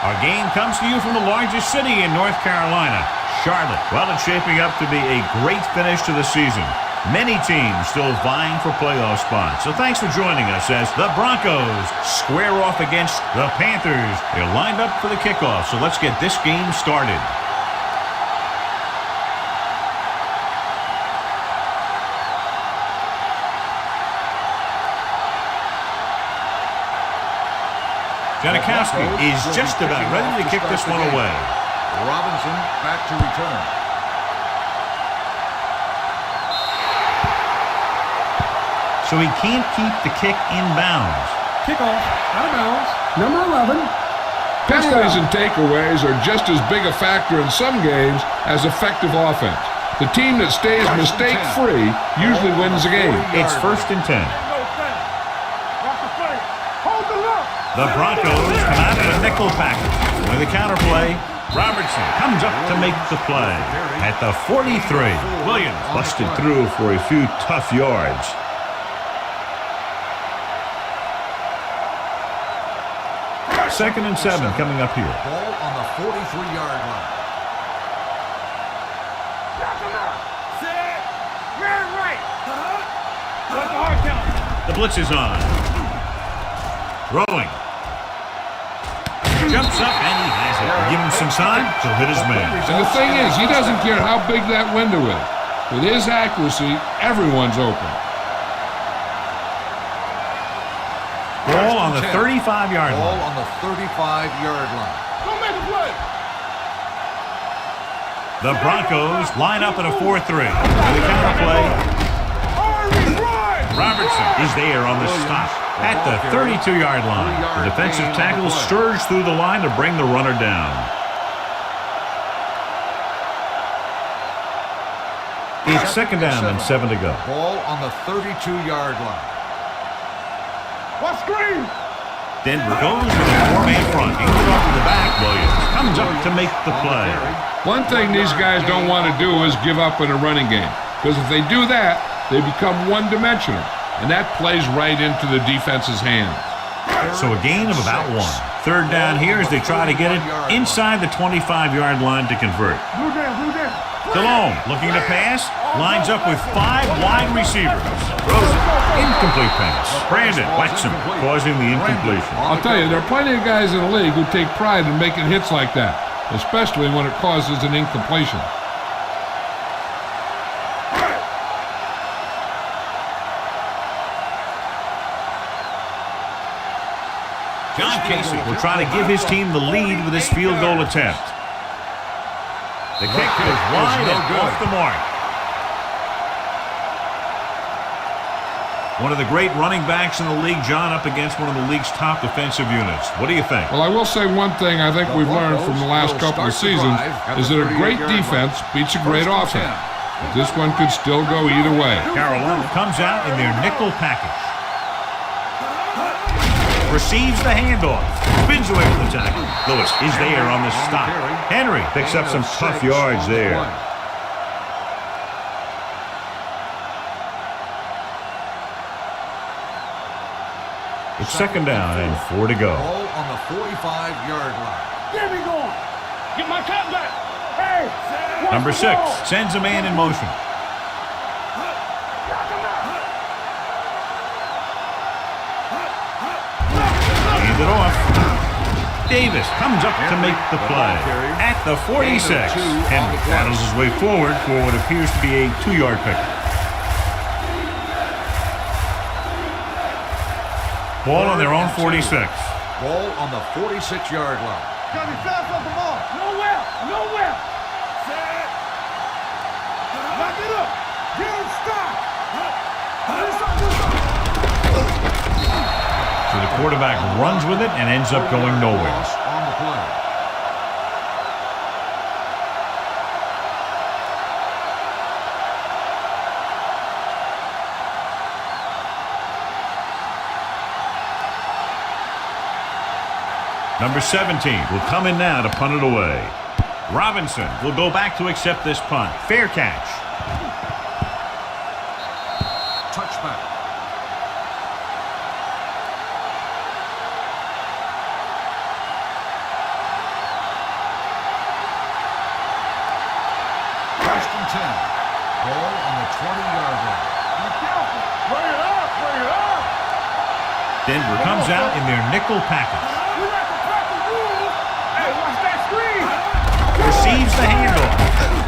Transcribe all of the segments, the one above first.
Our game comes to you from the largest city in North Carolina, Charlotte. Well, it's shaping up to be a great finish to the season. Many teams still vying for playoff spots. So thanks for joining us as the Broncos square off against the Panthers. They're lined up for the kickoff, so let's get this game started. Janikowski is just about ready to kick this one away. Robinson back to return. So he can't keep the kick in bounds. Kickoff, out of bounds, number 11. Penalties and takeaways are just as big a factor in some games as effective offense. The team that stays mistake-free usually wins the game. It's 1st and 10. The Broncos come out in a nickel package. With a counterplay, Robertson comes up to make the play. At the 43, Williams busted through for a few tough yards. Second and 7 coming up here. Ball on the 43-yard line. The blitz is on. Throwing. Jumps up and he has it. Give him some time, he'll hit his man. And the thing is, he doesn't care how big that window is. With his accuracy, everyone's open. Ball on the 35-yard Ball line. on the 35-yard line. Don't make a play. The Broncos line up in a 4-3. With a counterplay, Robertson is there on the stop at the 32-yard line. The defensive tackle surged through the line to bring the runner down. It's 2nd down and 7 to go. Ball on the 32-yard line. What screen? Denver goes with a 4-man front. He put off to the back. Williams comes up to make the play. One thing these guys don't want to do is give up in a running game. Because if they do that, they become one-dimensional. And that plays right into the defense's hands. So a gain of about 1. 3rd down here as they try to get it inside the 25-yard line to convert. Delhomme looking to pass. Lines up with 5 wide receivers. Throws it. Incomplete pass. Brandon whacks him, causing the incompletion. I'll tell you, there are plenty of guys in the league who take pride in making hits like that, especially when it causes an incompletion. John Casey will try to give his team the lead with his field goal attempt. The kick is wide and off the mark. One of the great running backs in the league, John, up against one of the league's top defensive units. What do you think? Well, I will say one thing I think we've learned from the last couple of seasons is that a great defense beats a great offense. But this one could still go either way. Carolina comes out in their nickel package. Receives the handoff. Spins away from the tackle. Lewis is there on the stop. Henry picks up some tough yards there. It's 2nd down and 4 to go. Ball on the 45-yard line. Get me going. Get my cut back. Hey. Number 6 sends a man in motion. Hand it off. Davis comes up to make the play at the 46. Henry battles his way forward for what appears to be a 2-yard pickup. Ball on their own 46. Ball on the 46-yard line. Gotta be fast off the ball. Nowhere. Lock it up. Get him stopped. So the quarterback runs with it and ends up going nowhere. On the play. Number 17 will come in now to punt it away. Robinson will go back to accept this punt. Fair catch. Touchback. Ball on the 20-yard line. Be careful. Bring it up. Bring it up. Denver comes out in their nickel package. We got to crack the rules. Hey, watch that screen. Receives the handoff.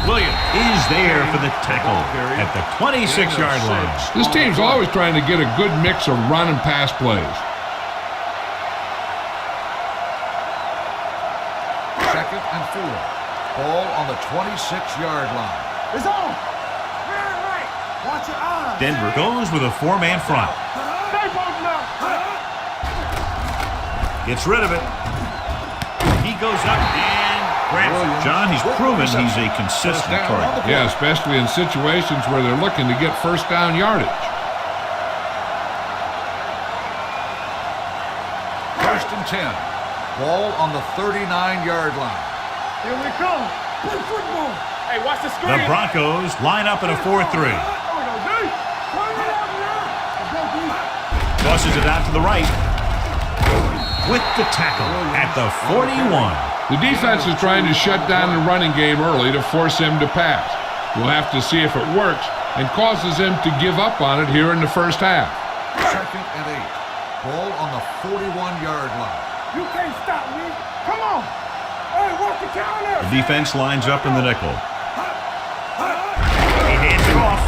Williams is there for the tackle at the 26-yard line. This team's always trying to get a good mix of run and pass plays. Second and 4. Ball on the 26-yard line. It's on. Very right. Watch your eyes. Denver goes with a 4-man front. Stay posted up. Gets rid of it. He goes up and grabs it. John, he's proven he's a consistent target. Yeah, especially in situations where they're looking to get first down yardage. First and 10. Ball on the 39-yard line. Here we come. Play football. Hey, watch the screen. The Broncos line up in a 4-3. There we go, D. Turn it out here. Go, D. Tosses it out to the right. With the tackle at the 41. The defense is trying to shut down the running game early to force him to pass. We'll have to see if it works and causes him to give up on it here in the first half. Second and 8. Ball on the 41-yard line. You can't stop me. Come on. Hey, work the counter. The defense lines up in the nickel. He hands it off.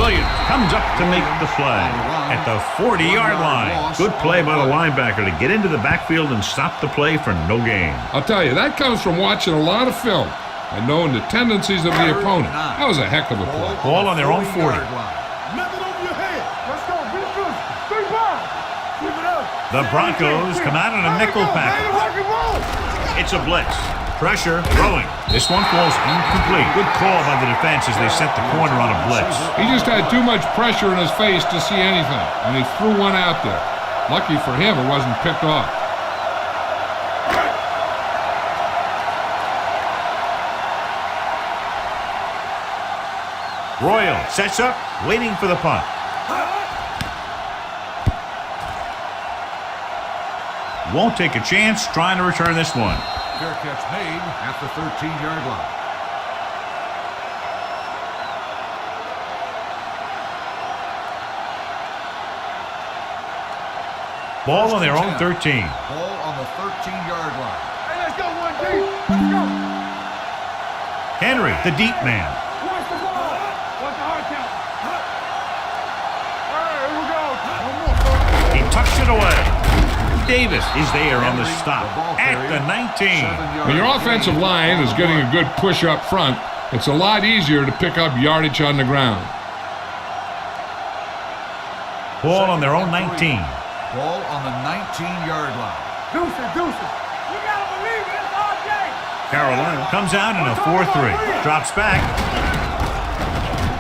Williams comes up to make the play at the 40-yard line. Good play by the linebacker to get into the backfield and stop the play for no gain. I'll tell you, that comes from watching a lot of film and knowing the tendencies of the opponent. That was a heck of a play. Ball on their own 40. Nothing over your head. Let's go. Be good. Stay by. Keep it up. The Broncos come out in a nickel package. It's a blitz. Pressure, throwing. This one falls incomplete. Good call by the defense as they set the corner on a blitz. He just had too much pressure in his face to see anything, and he threw one out there. Lucky for him, it wasn't picked off. Royal sets up, waiting for the punt. Won't take a chance trying to return this one. Fair catch made at the 13-yard line. Ball on their own 13. Ball on the 13-yard line. Hey, let's go, 1D. Let's go. Henry, the deep man. Watch the ball. Watch the hard count. All right, here we go. One more. He tucks it away. Davis is there on the stop at the 19. When your offensive line is getting a good push up front, it's a lot easier to pick up yardage on the ground. Ball on their own 19. Ball on the 19-yard line. Deuce it. You gotta believe it. It's all day. Carolina comes out in a 4-3. Drops back.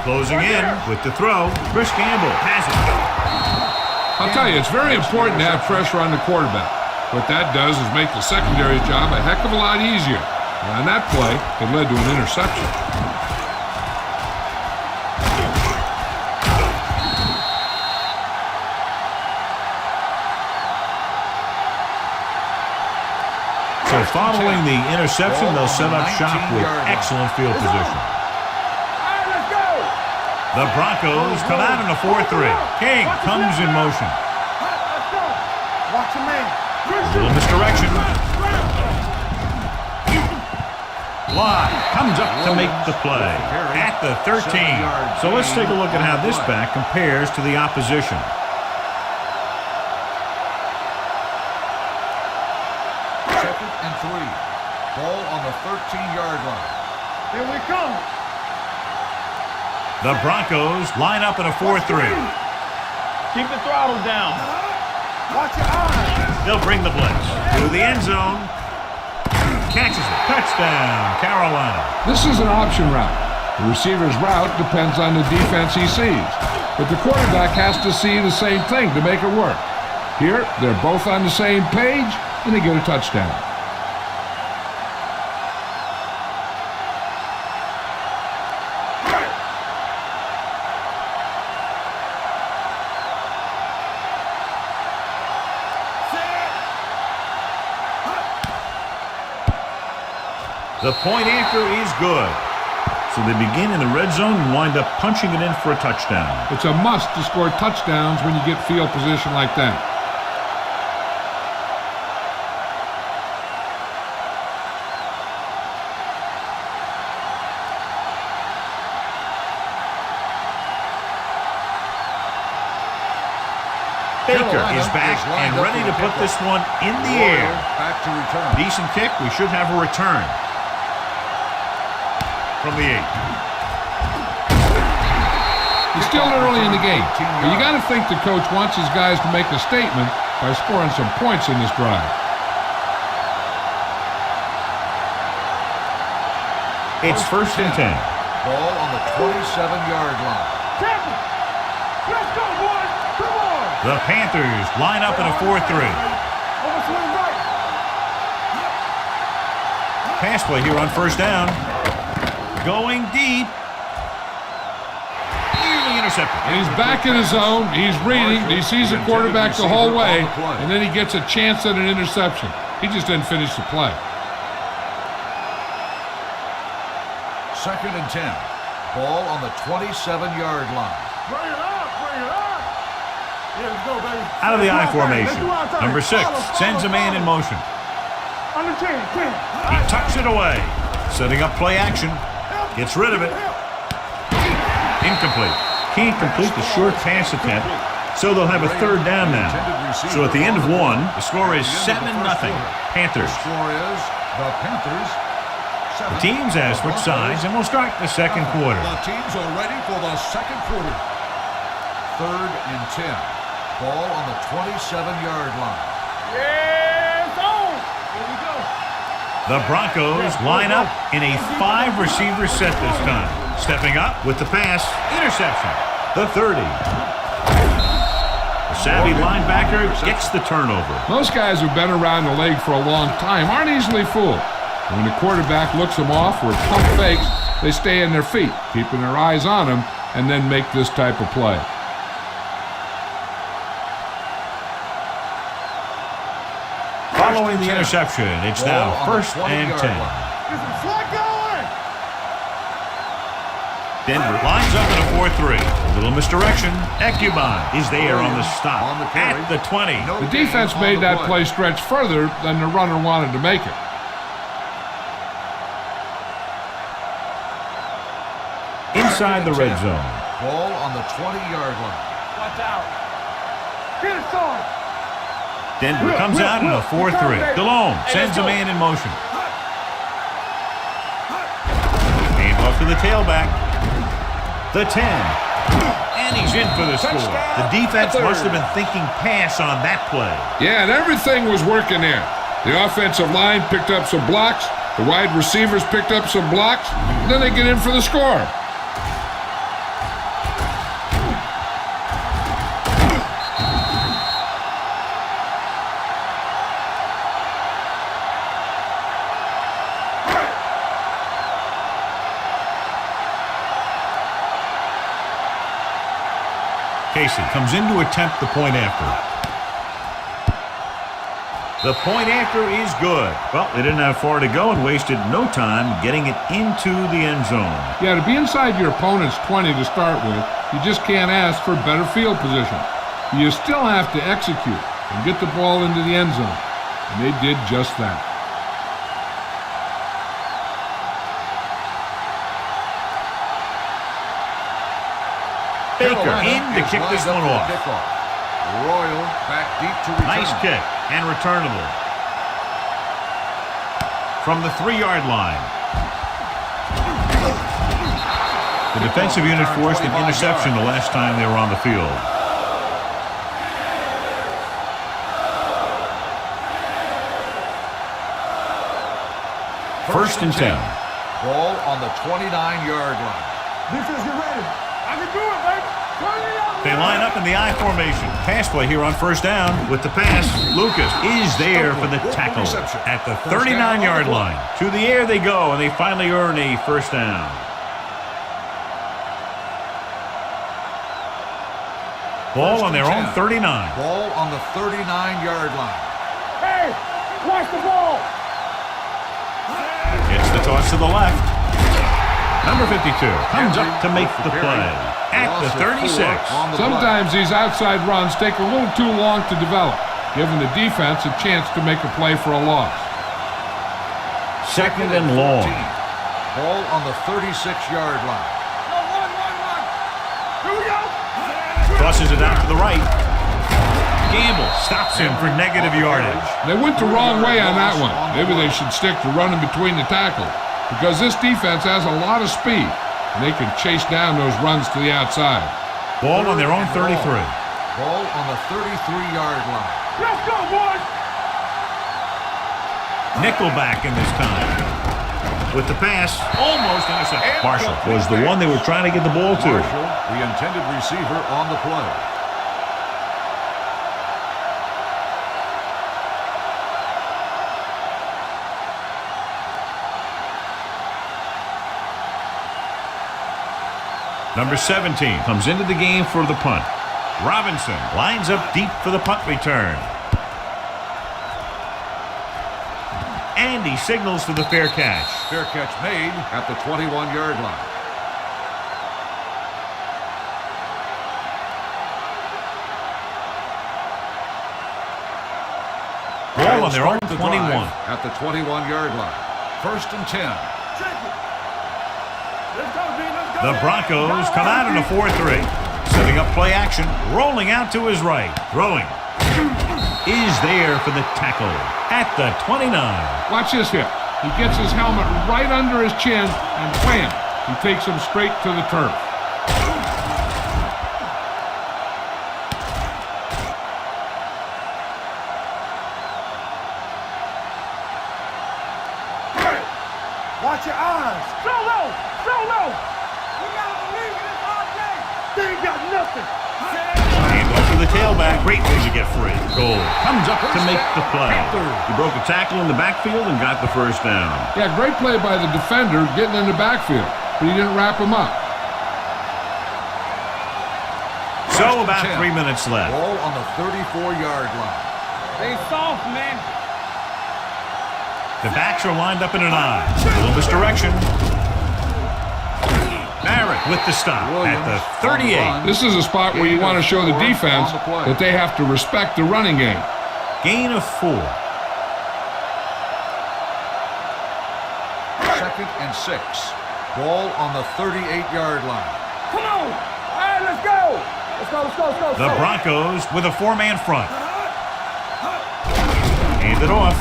Closing in with the throw. Chris Campbell has it. I'll tell you, it's very important to have pressure on the quarterback. What that does is make the secondary job a heck of a lot easier. And on that play, it led to an interception. So following the interception, they'll set up shop with excellent field position. The Broncos come out in a 4-3. King comes in motion. Let's go. Watch your man. A little misdirection. Lott comes up to make the play at the 13. So let's take a look at how this back compares to the opposition. Second and 3. Ball on the 13-yard line. Here we come. The Broncos line up in a 4-3. Keep the throttle down. Watch your eyes. They'll bring the blitz through the end zone. Catches it. Touchdown, Carolina. This is an option route. The receiver's route depends on the defense he sees. But the quarterback has to see the same thing to make it work. Here, they're both on the same page, and they get a touchdown. The point after is good. So they begin in the red zone and wind up punching it in for a touchdown. It's a must to score touchdowns when you get field position like that. Baker is back and ready to put this one in the air. Back to return. Decent kick. We should have a return from the 8. It's still early in the game, but you got to think the coach wants his guys to make a statement by scoring some points in this drive. It's first and 10. Ball on the 27-yard line. Champion. Let's go, boys. Come on. The Panthers line up in a 4-3. Overswing right. Pass play here on first down. Going deep. Nearly intercepted. And he's back in his zone. He's reading. He sees the quarterback the whole way, and then he gets a chance at an interception. He just didn't finish the play. Second and 10. Ball on the 27-yard line. Bring it up. Bring it up. Yeah, let's go, baby. Out of the I formation. Let's do our thing. Number 6 sends a man in motion. Under 10. He tucks it away. Setting up play action. Gets rid of it. Incomplete. Can't complete the short pass attempt, so they'll have a third down now. So at the end of one, the score is 7-0. Panthers. The score is the Panthers. The teams have switched sides, and we'll start the second quarter. The teams are ready for the second quarter. Third and 10. Ball on the 27-yard line. Yeah, it's on. Here we go. The Broncos line up in a 5-receiver set this time. Stepping up with the pass. Interception. The 30. The savvy linebacker gets the turnover. Most guys who've been around the league for a long time aren't easily fooled. When the quarterback looks them off or pump fakes, they stay in their feet, keeping their eyes on them, and then make this type of play. Following the interception, it's now first and 10. This is flat going. Denver lines up in a 4-3. A little misdirection. Ekuban is there on the stop at the 20. The defense made that play stretch further than the runner wanted to make it. Inside the red zone. Ball on the 20-yard line. Watch out. Get it started. Denver comes out in a 4-3. DeLone sends a man in motion. Hand off to the tailback. The 10. And he's in for the score. The defense must have been thinking pass on that play. Yeah, and everything was working there. The offensive line picked up some blocks. The wide receivers picked up some blocks. And then they get in for the score. Casey comes in to attempt the point after. The point after is good. Well, they didn't have far to go and wasted no time getting it into the end zone. Yeah, to be inside your opponent's 20 to start with, you just can't ask for better field position. You still have to execute and get the ball into the end zone. And they did just that. Baker in to kick this one off. Royal back deep to return. Nice kick and returnable. From the 3-yard line. The defensive unit forced an interception the last time they were on the field. First and 10. Ball on the 29-yard line. Defense, get ready. I can do it, baby. They line up in the I formation. Pass play here on first down with the pass. Lucas is there for the tackle at the 39-yard line. To the air they go, and they finally earn a first down. Ball on their own 39. Ball on the 39-yard line. Hey, watch the ball. It's the toss to the left. Number 52 comes up to make the play at the 36. Sometimes these outside runs take a little too long to develop, giving the defense a chance to make a play for a loss. Second and long. Ball on the 36-yard line. Here we go. Crosses it out to the right. Gamble stops him for negative yardage. They went the wrong way on that one. Maybe they should stick to running between the tackles, because this defense has a lot of speed, and they can chase down those runs to the outside. Ball on their own 33. Ball on the 33-yard line. Let's go, boys. Nickelback in this time. With the pass, almost intercepted. Marshall was the one they were trying to get the ball to. Marshall, the intended receiver on the play. Number 17 comes into the game for the punt. Robinson lines up deep for the punt return. And he signals for the fair catch. Fair catch made at the 21-yard line. Ball on their own 21. At the 21-yard line. First and 10. Let's go, D. Let's go. The Broncos come out in a 4-3. Setting up play action, rolling out to his right. Throwing is there for the tackle at the 29. Watch this here. He gets his helmet right under his chin, and wham, he takes him straight to the turf. Watch your eyes. So low. So low. We gotta believe in this all day. They ain't got nothing. And off to the tailback. Great way to get free. Goal comes up to make the play. He broke a tackle in the backfield and got the first down. Yeah, great play by the defender getting in the backfield, but he didn't wrap him up. So about 3 minutes left. Ball on the 34-yard line. They soft, man. The backs are lined up in an I. A little misdirection. Barrett with the stop at the 38. This is a spot where you want to show the defense that they have to respect the running game. Gain of 4. Second and 6. Ball on the 38-yard line. Come on. All right, let's go. Let's go, let's go, let's go. The Broncos with a 4-man front. Hand it off.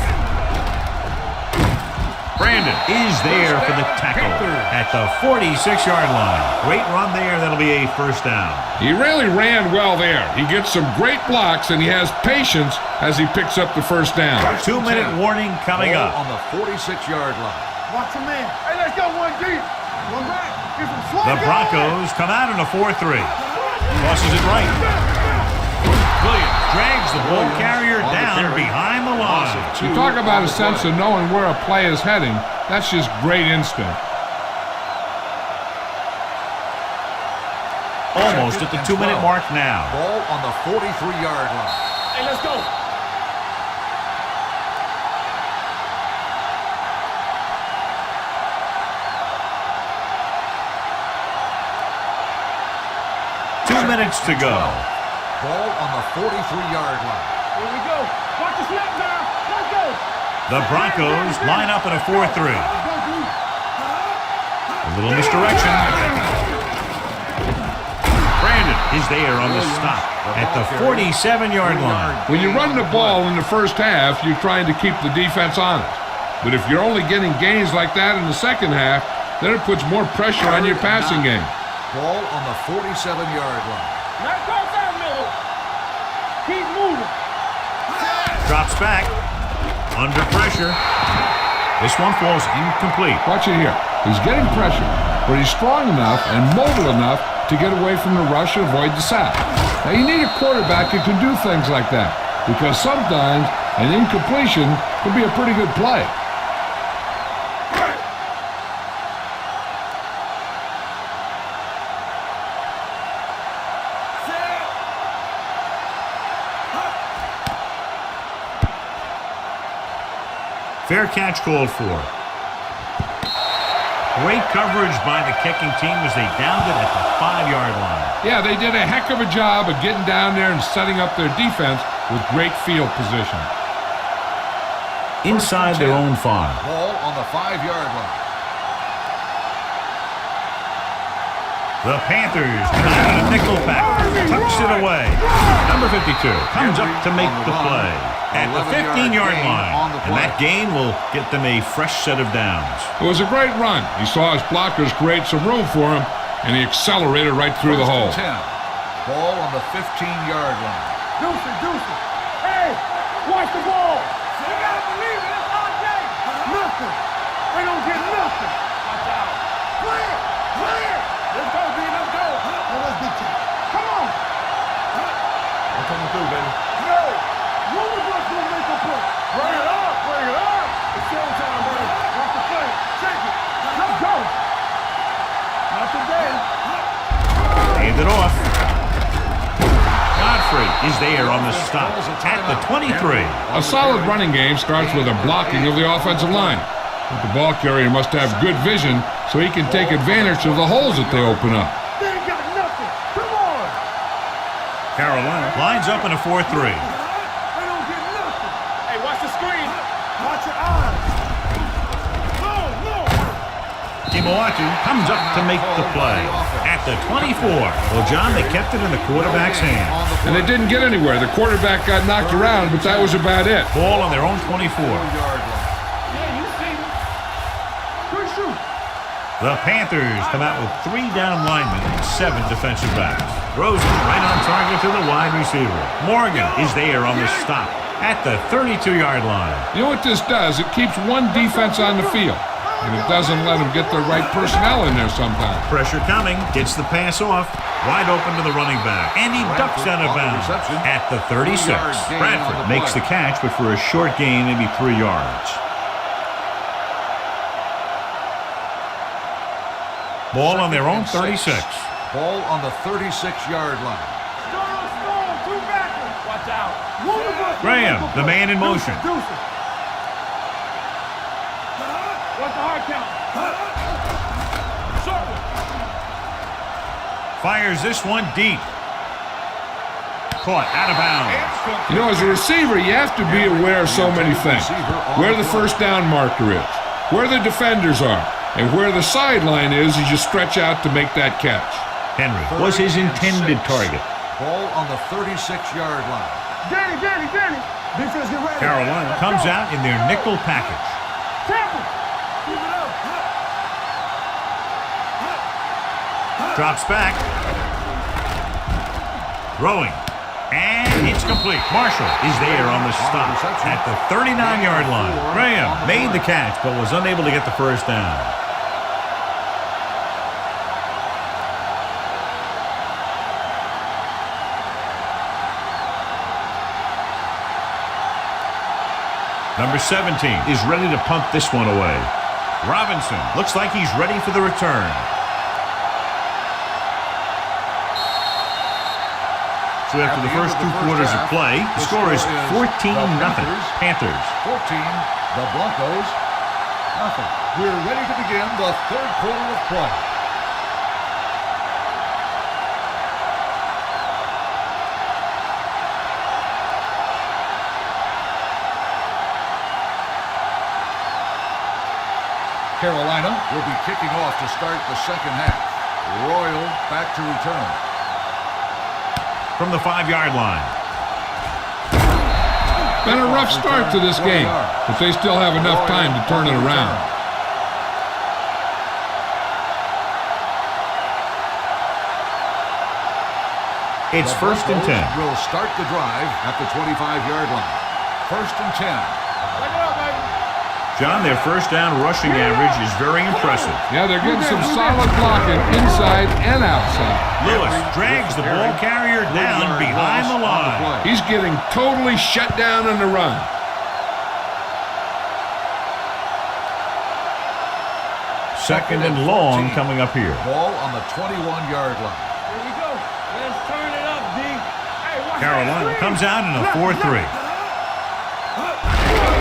Brandon is there for the tackle at the 46-yard line. Great run there. That'll be a first down. He really ran well there. He gets some great blocks, and he has patience as he picks up the first down. 2-minute warning coming Ball up. on the 46-yard line. Watch your man. Hey, let's go, one deep. One back. Get some swag. The Broncos come out in a 4-3. Tosses it right. Williams drags the ball carrier down behind the line. You talk about a sense of knowing where a play is heading. That's just great instinct. Almost at the 2-minute mark now. Ball on the 43-yard line. Hey, let's go. Minutes to go. Ball on the 43-yard line. Here we go. Watch the snap now. Let's go. The Broncos line up in a 4-3. A little misdirection. Brandon is there on the stop at the 47-yard line. When you run the ball in the first half, you're trying to keep the defense honest. But if you're only getting gains like that in the second half, then it puts more pressure on your passing game. Ball on the 47-yard line. Not cross that middle. Keep moving. Drops back. Under pressure. This one falls incomplete. Watch it here. He's getting pressure, but he's strong enough and mobile enough to get away from the rush and avoid the sack. Now, you need a quarterback who can do things like that, because sometimes an incompletion can be a pretty good play. Fair catch called for. Great coverage by the kicking team as they downed it at the 5-yard line. Yeah, they did a heck of a job of getting down there and setting up their defense with great field position. Inside their own 5. Ball on the 5-yard line. The Panthers come out in a nickel pack. Tucks it away. Number 52 comes up to make the play at the 15-yard line. And that gain will get them a fresh set of downs. It was a great run. He saw his blockers create some room for him, and he accelerated right through the hole. 10. Ball on the 15-yard line. Deuce it. Hey, watch the ball. You gotta believe it. It's our day. Nothing. They don't get nothing. Watch out. Clear. Let's go, B. Let's go. Let's beat you. Come on. I'm coming through, baby. No. One of us gonna make a play. Bring it up. It's showtime, baby. Watch the play. Check it. Let's go. Not today. Hand it off. Godfrey is there on the stop at the 23. A solid running game starts with a blocking of the offensive line. But the ball carrier must have good vision so he can take advantage of the holes that they open up. They ain't got nothing. Come on. Carolina lines up in a 4-3. They don't get nothing. Hey, watch the screen. Watch your eyes. No. Timoatu comes up to make the play at the 24. Well, John, they kept it in the quarterback's hands. And they didn't get anywhere. The quarterback got knocked around, but that was about it. Ball on their own 24. The Panthers come out with 3 down linemen and 7 defensive backs. Rosen right on target to the wide receiver. Morgan is there on the stop at the 32-yard line. You know what this does? It keeps one defense on the field, and it doesn't let them get the right personnel in there sometimes. Pressure coming, gets the pass off, wide open to the running back, and he ducks out of bounds at the 36. Bradford makes the catch, but for a short gain, maybe 3 yards. Ball on their own 36. Ball on the 36-yard line. Storm, two backers. Watch out. One of us. Graham, the man in motion. Deuce it. What's the hard count? Short one. Fires this one deep. Caught out of bounds. You know, as a receiver, you have to be aware of so many things. Where the first down marker is, where the defenders are, and where the sideline is as you stretch out to make that catch. Henry was his intended target. Ball on the 36-yard line. Danny. Defense get ready. Carolina comes out in their nickel package. Temple. Keep it up. Drops back. Throwing. And it's complete. Marshall is there on the stop at the 39-yard line. Graham made the catch but was unable to get the first down. Number 17 is ready to punt this one away. Robinson looks like he's ready for the return. So after the first 2 quarters of play, the score is 14-0. Panthers. 14, the Broncos, nothing. We're ready to begin the third quarter of play. Carolina will be kicking off to start the second half. Royal back to return. From the 5-yard line. Been a rough start to this game, but they still have enough time to turn it around. It's first and 10. Will start the drive at the 25-yard line. First and 10. John, their first down rushing average is very impressive. Yeah, they're getting some solid blocking inside and outside. Lewis drags the ball carrier down behind the line. He's getting totally shut down on the run. Second and long coming up here. Ball on the 21-yard line. Here we go. Let's turn it up, D. Hey, watch Carolina comes out in a 4-3.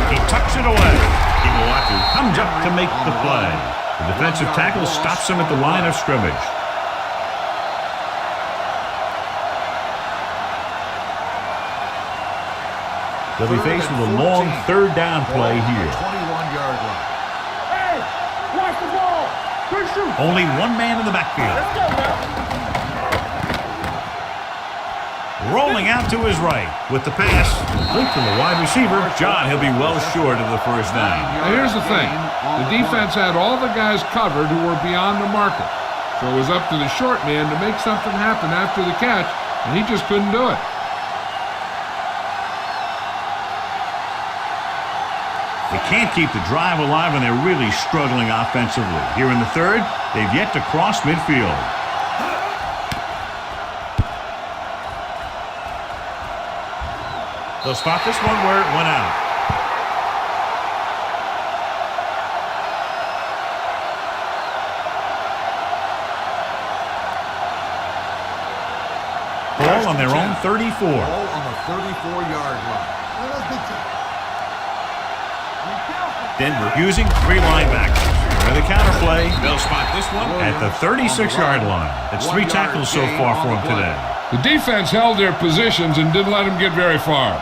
He tucks it away. Timoatu comes up to make the play The defensive tackle stops him at the line of scrimmage. They'll be faced with a long third down play here. 21-yard line. Hey, watch the ball. Good shoot. Only one man in the backfield. Let's go, man. Rolling out to his right with the pass. Complete to the wide receiver. John, he'll be well short of the first down. Now here's the thing. The defense had all the guys covered who were beyond the marker. So it was up to the short man to make something happen after the catch, and he just couldn't do it. They can't keep the drive alive when they're really struggling offensively. Here in the third, they've yet to cross midfield. They'll spot this one where it went out. Ball on their own 34. Ball on the 34-yard line. Denver using 3 linebackers. For the counterplay, they'll spot this one at the 36-yard line. That's 3 tackles so far for him today. The defense held their positions and didn't let them get very far.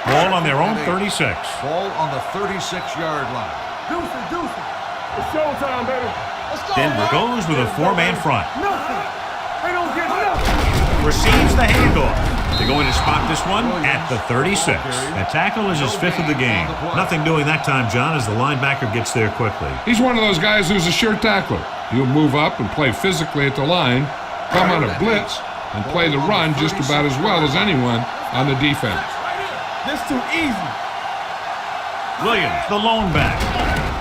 Ball on their own 36. Ball on the 36-yard line. Deuce it. It's showtime, baby. Let's go, Denver man. goes with a 4-man front. Nothing. They don't get nothing. Receives the handoff. They're going to spot this one at the 36. That tackle is his 5th of the game. Nothing doing that time, John, as the linebacker gets there quickly. He's one of those guys who's a sure tackler. He'll move up and play physically at the line, come on a blitz, and play the run just about as well as anyone on the defense. This too easy. Williams, the lone back,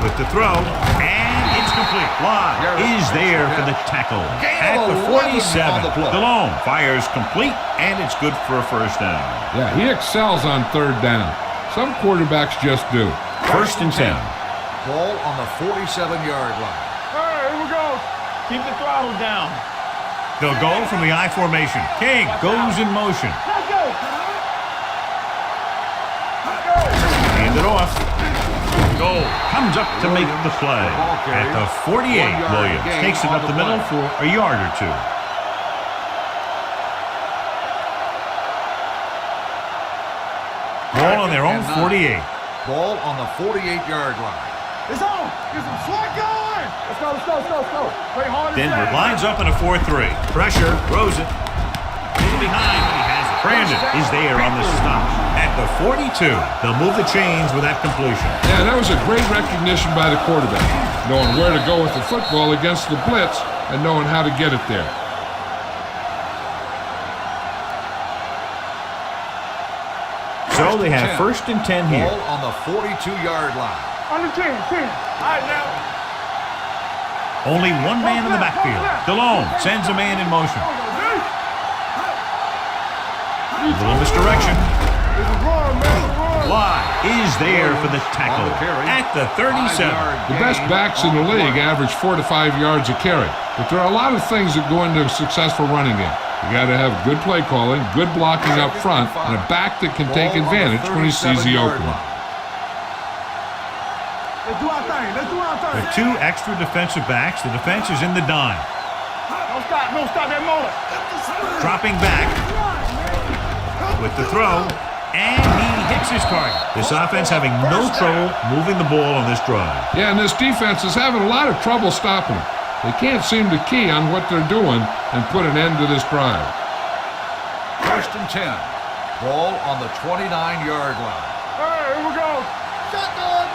with the throw, and it's complete. Bly is there for the tackle at the 47. DeLone fires complete, and it's good for a first down. Yeah, he excels on third down. Some quarterbacks just do. 1st and 10. Ball on the 47-yard line. Hey, here we go. Keep the throttle down. They'll go from the I formation. King goes in motion. Let's go. Hand it off. Goal comes up to make the play. At the 48, Williams takes it up the middle for a yard or 2. Ball on their own 48. Ball on the 48-yard line. It's on. Get some slack going. Let's go. Play hard. Denver lines up in a 4-3. Pressure, throws it. A little behind, but he has it. Brandon is there on the stop. At the 42, they'll move the chains with that completion. Yeah, that was a great recognition by the quarterback, knowing where to go with the football against the blitz and knowing how to get it there. So they have 1st and 10 here. Ball on the 42-yard line. On the 10. All right, now. Only one man in the backfield. DeLone sends a man in motion. A little misdirection. Bly is there for the tackle at the 37. The best backs in the league average 4 to 5 yards a carry, but there are a lot of things that go into a successful running game. You got to have good play calling, good blocking up front, and a back that can take advantage when he sees the opening. Let's do our thing. With 2 extra defensive backs, the defense is in the dime. Don't stop that motor. Dropping back with the throw, and he hits his target. This offense having no trouble moving the ball on this drive. Yeah, and this defense is having a lot of trouble stopping them. They can't seem to key on what they're doing and put an end to this drive. 1st and 10. Ball on the 29-yard line. Hey, here we go. Shotgun.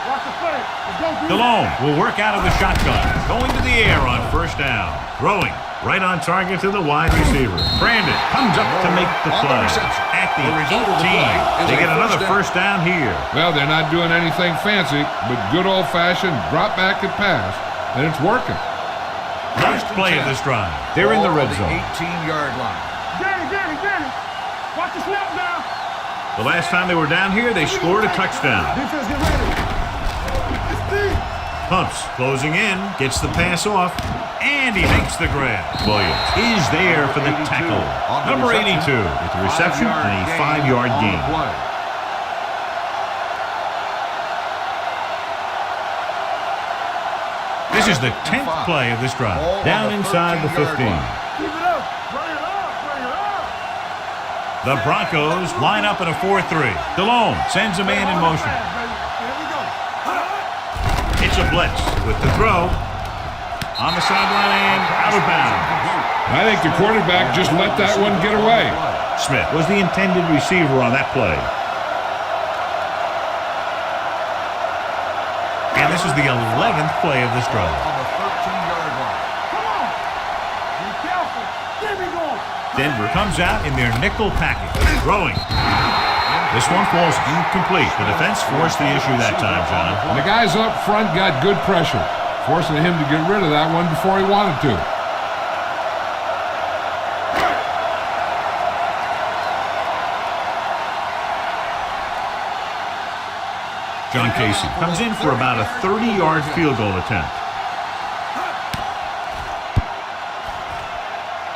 Watch the play. Let's go, Bruce. DeLone will work out of the shotgun, going to the air on 1st down. Throwing right on target to the wide receiver. Brandon comes up to make the play. At the 18, they get another 1st down here. Well, they're not doing anything fancy, but good old-fashioned drop back and pass, and it's working. Nice play of this drive. They're in the red zone. 18-yard line. Danny. Watch the snap down. The last time they were down here, they scored a touchdown. Defense, get ready. It's deep. Pumps, closing in, gets the pass off, and he makes the grab. Williams is there for the tackle. Number 82 with the reception and a 5-yard gain. This is the 10th 5. play of this drive. Ball on Down the inside the 13-yard 15. line. Keep it up. Bring it up. Bring it up. The Broncos line up in a 4-3. DeLone sends a man in motion. Here we go. It's a blitz with the throw. On the sideline and out of bounds. I think the quarterback just let that one get away. Smith was the intended receiver on that play. And this is the 11th play of this drive. On the 13-yard line. Come on. Be careful. There we go. Denver comes out in their nickel package. Throwing. This one falls incomplete. The defense forced the issue that time, John. And the guys up front got good pressure, forcing him to get rid of that one before he wanted to. John Casey comes in for about a 30-yard field goal attempt.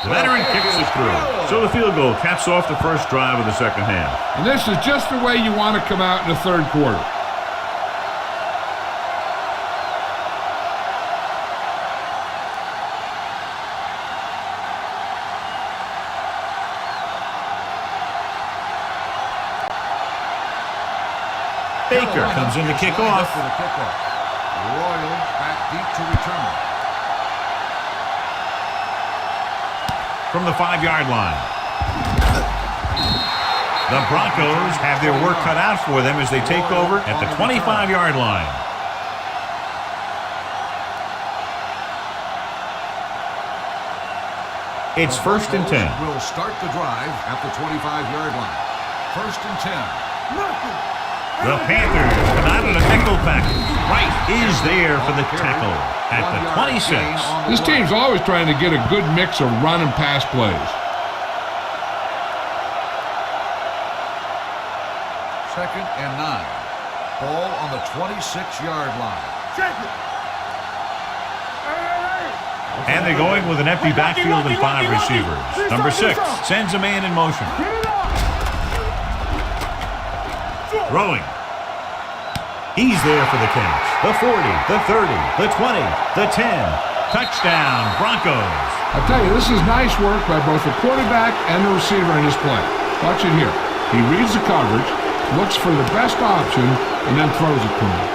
The veteran kicks it through. So the field goal caps off the first drive of the second half. And this is just the way you want to come out in the third quarter. Baker comes in to kick off. For the kickoff. Royal back deep to return. From the 5-yard line. The Broncos have their work cut out for them as they take over at the 25-yard line. It's 1st and 10. Will start the drive at the 25-yard line. 1st and 10. The Panthers come out in a nickel package. Wright is there for the tackle at the 26. This team's always trying to get a good mix of run and pass plays. 2nd and 9. Ball on the 26-yard line. Check it. And they're going with an empty backfield and 5 receivers. Number 6 sends a man in motion. Throwing. He's there for the catch. The 40, the 30, the 20, the 10. Touchdown, Broncos. I tell you, this is nice work by both the quarterback and the receiver in his play. Watch it here. He reads the coverage, looks for the best option, and then throws it to him.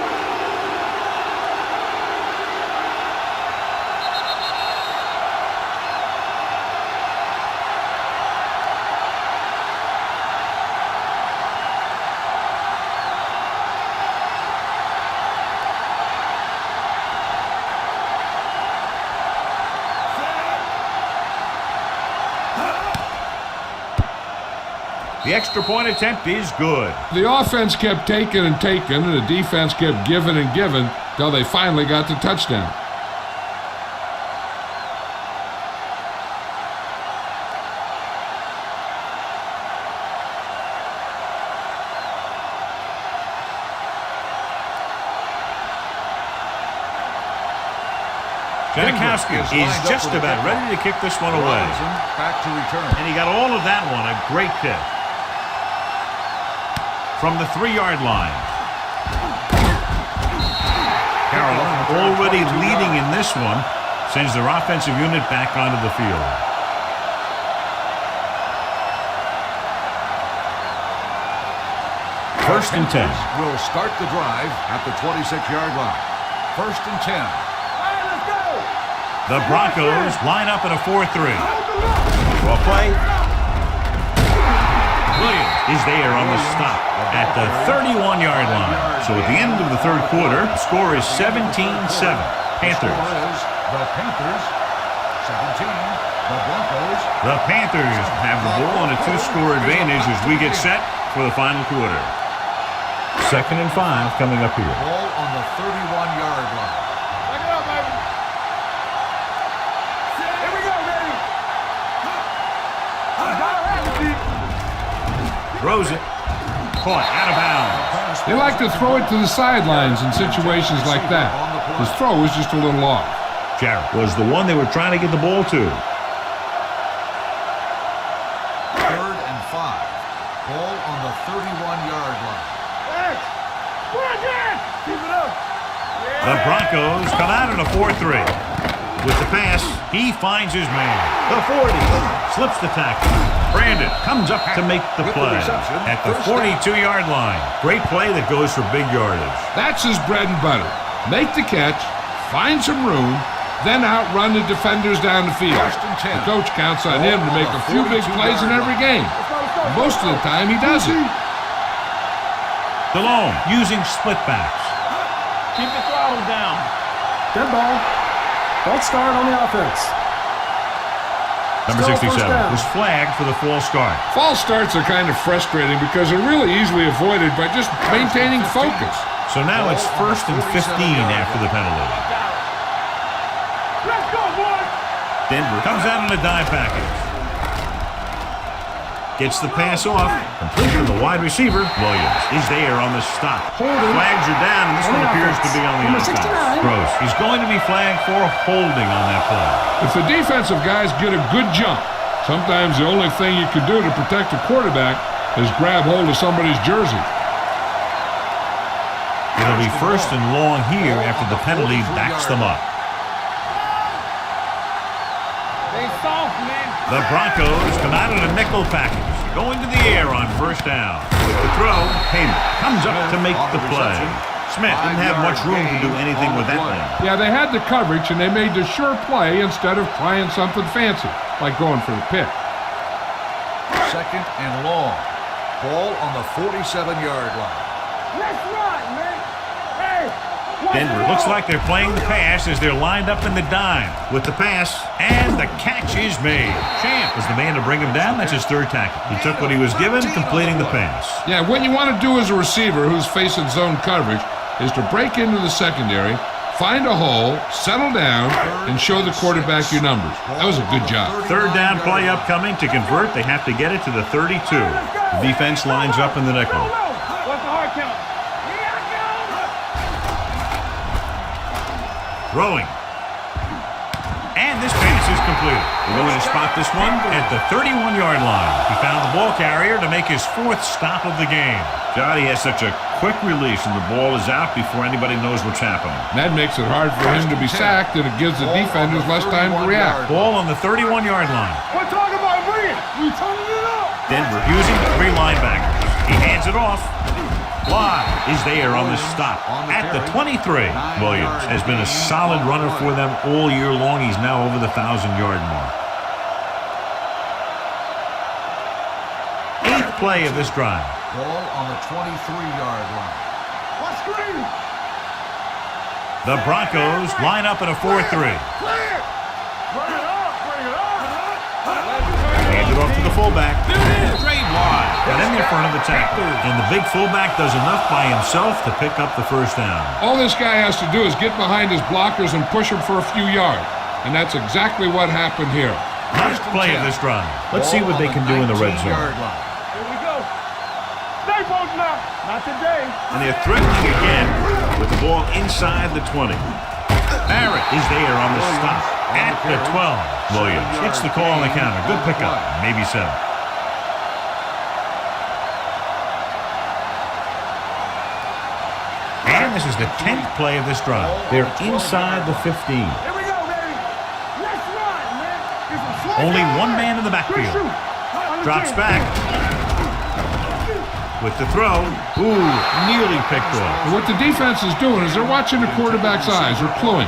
The extra point attempt is good. The offense kept taking and taking, and the defense kept giving and giving till they finally got the touchdown. Janikowski is just about ready to kick this one away. Back to return. And he got all of that one. A great kick. From the 3-yard line. Carolina already leading in this one. Sends their offensive unit back onto the field. First and 10. Will start the drive at the 26-yard line. 1st and 10. The Broncos line up in a 4-3. Well play. Williams is there on the stop at the 31-yard line. So at the end of the third quarter, the score is 17-7. Panthers. The Panthers, 17. The Broncos. The Panthers have the ball on a 2-score advantage as we get set for the final quarter. 2nd and 5 coming up here. Ball on the 31-yard line. Back it up, baby. Here we go, baby. Throws it. Caught out of bounds. They like to throw it to the sidelines in situations like that. His throw was just a little off. Jarrett was the one they were trying to get the ball to. 3rd and 5. Ball on the 31-yard line. Keep it up. Yeah. The Broncos come out in a 4-3. With the pass, he finds his man. The 40 slips the tackle. Brandon comes up to make the play at the 42-yard line. Great play that goes for big yardage. That's his bread and butter. Make the catch, find some room, then outrun the defenders down the field. The coach counts on him to make a few big plays in every game. Most of the time, he does it. DeLone using split backs. Keep the throttle down. Dead ball. Don't start on the offense. Number 67 was flagged for the false start. False starts are kind of frustrating because they're really easily avoided by just maintaining focus. So now it's 1st and 15 after the penalty. Let's go, boys. Denver comes out in a dime package. Gets the pass off. Complete to the wide receiver. Williams is there on the stop. Flags are down, and this one appears to be on the offense. Gross. He's going to be flagged for holding on that play. If the defensive guys get a good jump, sometimes the only thing you can do to protect a quarterback is grab hold of somebody's jersey. It'll be 1st and long here after the penalty backs them up. They soft, man. The Broncos come out in a nickel package, going to the air on 1st down. With the throw, Heyman comes up to make the play. Smith didn't have much room to do anything with that one. Yeah, they had the coverage, and they made the sure play instead of trying something fancy, like going for the pick. 2nd and long. Ball on the 47-yard line. Let's run, man. Hey. Denver looks like they're playing the pass as they're lined up in the dime. With the pass, and the catch is made. Champ was the man to bring him down. That's his 3rd tackle. He took what he was given, completing the pass. Yeah, what you want to do as a receiver who's facing zone coverage is to break into the secondary, find a hole, settle down, and show the quarterback your numbers. That was a good job. 3rd down play upcoming. To convert, they have to get it to the 32. The defense lines up in the nickel. What's the hard count? Throwing. And this pass is completed. We're going to spot this one at the 31-yard line. He found the ball carrier to make his 4th stop of the game. Johnny has such a quick release, and the ball is out before anybody knows what's happening. That makes it hard for him to be sacked, and it gives the defenders less time to react. Ball on the 31-yard line. We're talking about bringing. We turning it up. Denver using 3 linebackers. He hands it off. Bly is there on the stop at the 23. Williams has been a solid runner for them all year long. He's now over the 1,000-yard mark. 8th play of this drive. Ball on the 23-yard line. What's green? The Broncos line up in a 4-3. Clear. Bring it up. Bring it up. Hands it off to the fullback. Straight wide. Got in there for another tackle. And the big fullback does enough by himself to pick up the 1st down. All this guy has to do is get behind his blockers and push them for a few yards. And that's exactly what happened here. Nice play of this drive. Let's see what they can do in the red zone. Here we go. Stay both now. Not today. And they're threatening again with the ball inside the 20. Barrett is there on the stop at the 12. Williams hits the call on the counter. Good pickup. Maybe 7. And this is the 10th play of this drive. They're inside the 15. Here we go, baby. Let's run, man. Only one man in the backfield. Drops back. With the throw. Ooh, nearly picked off. And what the defense is doing is they're watching the quarterback's eyes. They're cluing.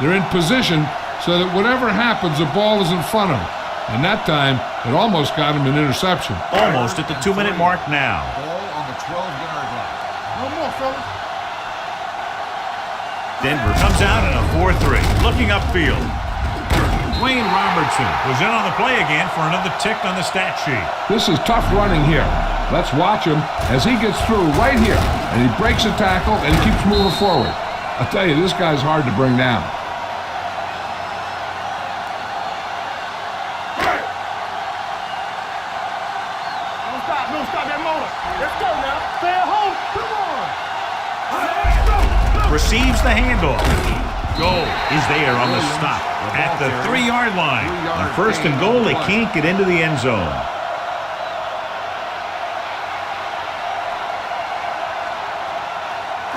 They're in position so that whatever happens, the ball is in front of them. And that time, it almost got him an interception. Almost at the 2-minute mark now. Ball on the 12-yard line. No more, fellas. Denver comes out in a 4-3. Looking upfield. Wayne Robertson was in on the play again for another tick on the stat sheet. This is tough running here. Let's watch him as he gets through right here. And he breaks a tackle and keeps moving forward. I'll tell you, this guy's hard to bring down. Don't stop that motor. Let's go now. Stay at home. Come on. Let's go. Receives the handoff. Goal is there on the stop at the 3-yard line. On 1st and goal, they can't get into the end zone.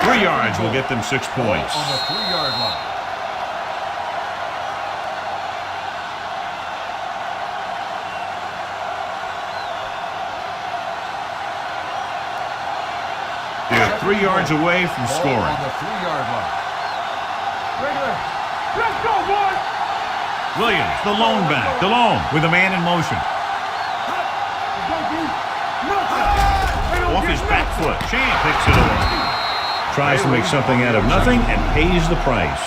3 yards will get them 6 points. On the 3-yard line. They're 3 yards away from Ball scoring. on the 3-yard line. Let's go, boys! Williams, the lone back, DeLone with a man in motion. Off his back foot, Chan picks it up. Tries to make something out of nothing and pays the price.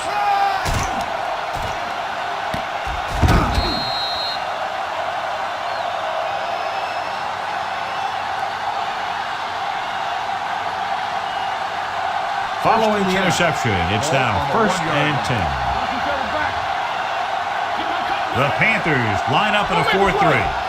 Following the interception, it's now 1st and 10. The Panthers line up in a 4-3.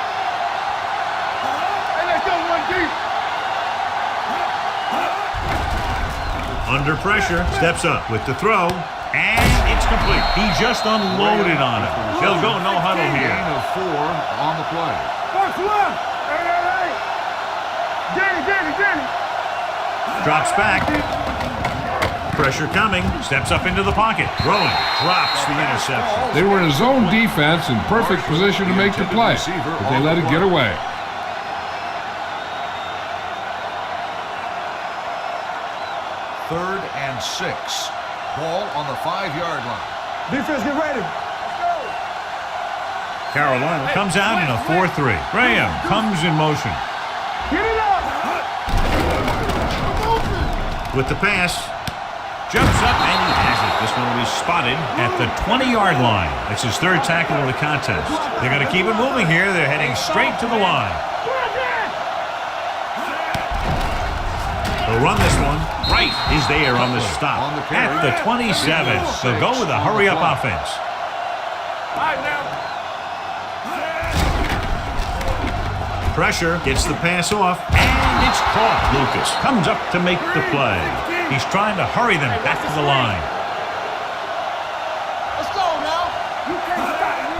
Under pressure, steps up with the throw, and it's complete. He just unloaded on it. They'll go no huddle here. Gain of 4 on the play. First one! Hey! Danny! Drops back. Pressure coming. Steps up into the pocket. Throwing. Drops the interception. They were in a zone defense in perfect position to make the play, but they let it get away. Third and 6. Ball on the 5-yard line. Defense, get ready. Carolina comes out in a 4-3. Graham comes in motion. Get it up! With the pass. Jumps up and he has it. This one will be spotted at the 20-yard line. That's his 3rd tackle of the contest. They're going to keep it moving here. They're heading straight to the line. They'll run this one. Right is there on the stop. At the 27. They'll go with a hurry-up offense. Pressure gets the pass off, and it's caught. Lucas comes up to make the play. He's trying to hurry them back to the line. Let's go now. You can't stop me.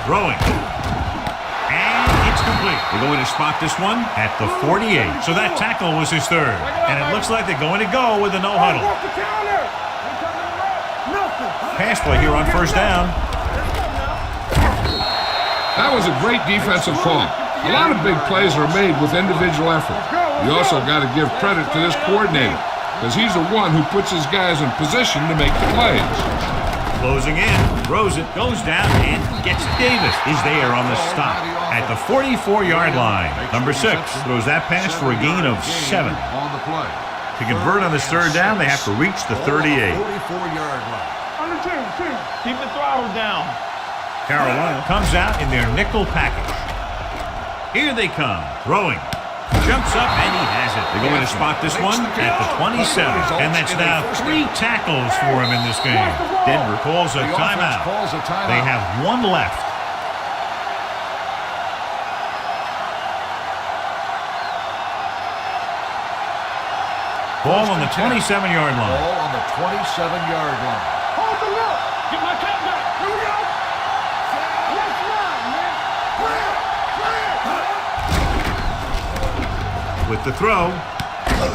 Throwing. And it's complete. They're going to spot this one at the 48. So that tackle was his 3rd. And it looks like they're going to go with a no huddle. Pass play here on 1st down. That was a great defensive call. A lot of big plays are made with individual effort. You also got to give credit to this coordinator, because he's the one who puts his guys in position to make the plays. Closing in, throws it, goes down, and gets Davis. Is there on the stop at the 44-yard line. Number 6 throws that pass for a gain of 7. On the play. To convert on this 3rd down, they have to reach the 38. 44-yard line. On the team. Keep the throttle down. Carolina comes out in their nickel package. Here they come, throwing. Jumps up and he has it. They're going to spot this one at the 27. And that's now 3 tackles for him in this game. Denver calls a timeout. They have 1 left. Ball on the 27-yard line. Ball on the 27-yard line. Hold the look. Get my cat back. Here we go. Let's run, man. With the throw,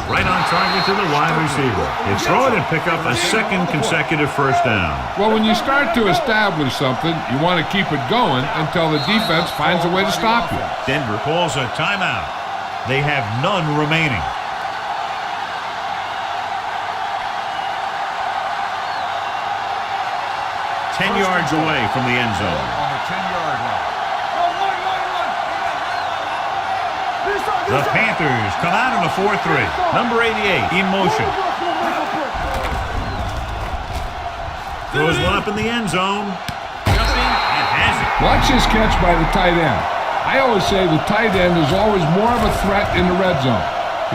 right on target to the wide receiver. They throw it and pick up a 2nd consecutive 1st down. Well, when you start to establish something, you want to keep it going until the defense finds a way to stop you. Denver calls a timeout. They have none remaining. 10 yards away from the end zone. On the 10-yard line. The Panthers come out in a 4-3. Number 88 in motion. Throws one up in the end zone. Jumping and has it. Watch this catch by the tight end. I always say the tight end is always more of a threat in the red zone.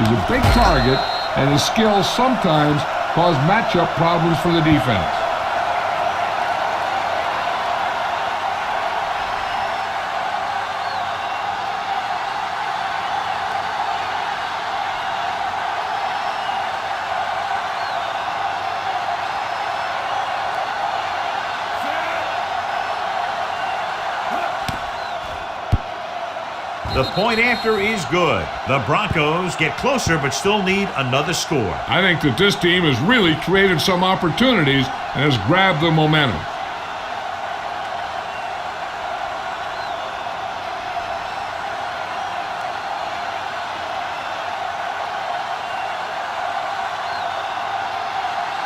He's a big target, and his skills sometimes cause matchup problems for the defense. The point after is good. The Broncos get closer but still need another score. I think that this team has really created some opportunities and has grabbed the momentum.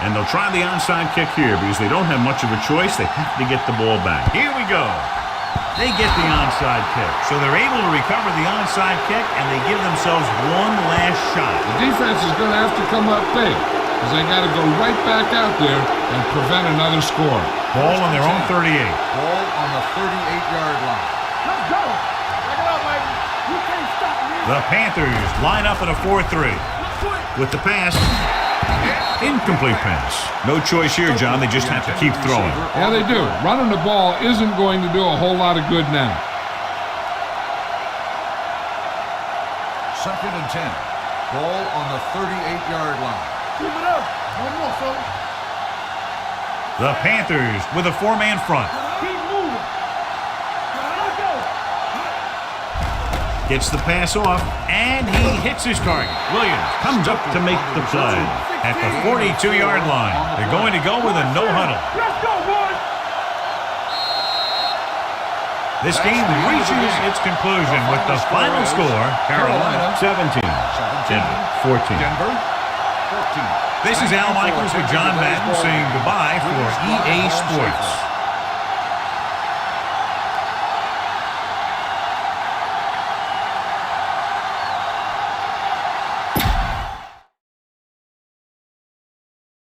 And they'll try the onside kick here because they don't have much of a choice. They have to get the ball back. Here we go. They get the onside kick. So they're able to recover the onside kick, and they give themselves one last shot. The defense is going to have to come up big because they got to go right back out there and prevent another score. Ball on their own 38. Ball on the 38-yard line. Let's go. Back it up, baby. You can't stop me. The Panthers line up at a 4-3. With the pass. Incomplete pass. No choice here, John. They just have to keep throwing. Yeah, they do. Running the ball isn't going to do a whole lot of good now. 2nd and 10. Ball on the 38-yard line. Keep it up. One more, son. The Panthers with a 4-man front. Keep moving. Let's go. Gets the pass off, and he hits his target. Williams comes up to make the play at the 42-yard line. They're going to go with a no-huddle. Let's go, boys. This game reaches its conclusion with the final score, Carolina 17, Denver 14. Denver 14. This is Al Michaels with John Madden saying goodbye for EA Sports.